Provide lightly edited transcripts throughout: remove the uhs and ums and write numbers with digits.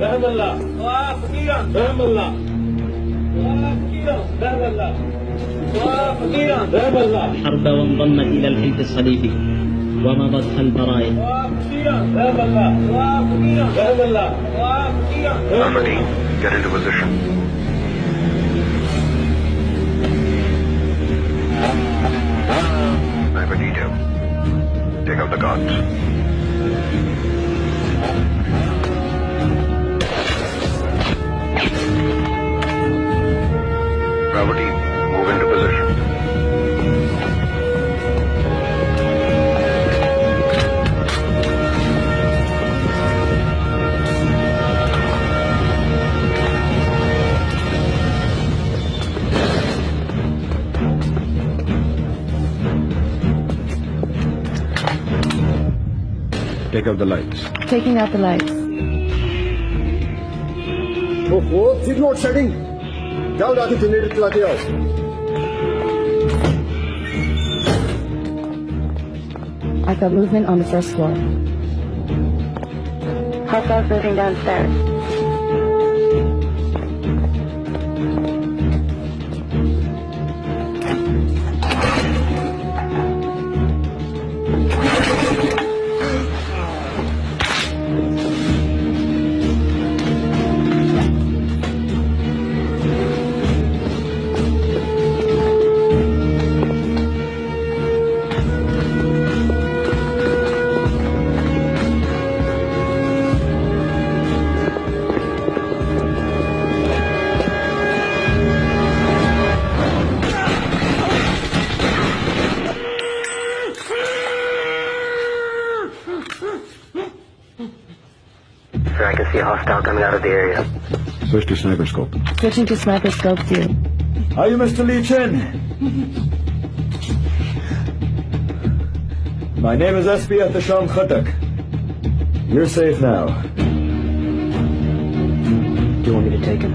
فهم الله وفقيرا فهم الله وفقيرا فهم الله وفقيرا فهم الله الحرب وانضمت إلى الحلف الصليبي ومضت خلف رايه. وفقيرا فهم الله وفقيرا فهم الله وفقيرا Alpha get into position. Sniper detail. Take out the guards. Bravo team, move into position. Take out the lights. Taking out the lights. फिर load shedding जाओ जाके generator चलाते आओ I've got movement on the first floor. Hostiles moving downstairs. Sir, I can see a hostile coming out of the area. Switch to sniper scope. Switching to sniper scope view. Are you Mr. Lee Chen? My name is SP Atasham Khatak. You're safe now. Do you want me to take him?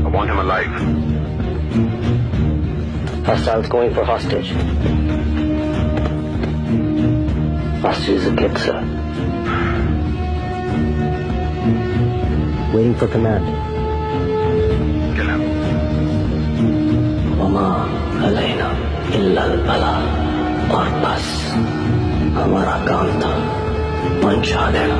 I want him alive. Hostiles going for hostage. Hostage is a kid, sir. Waiting for command. Kill him. वमा अलैना इल्लल बला और बस हमारा काम था पंचा देना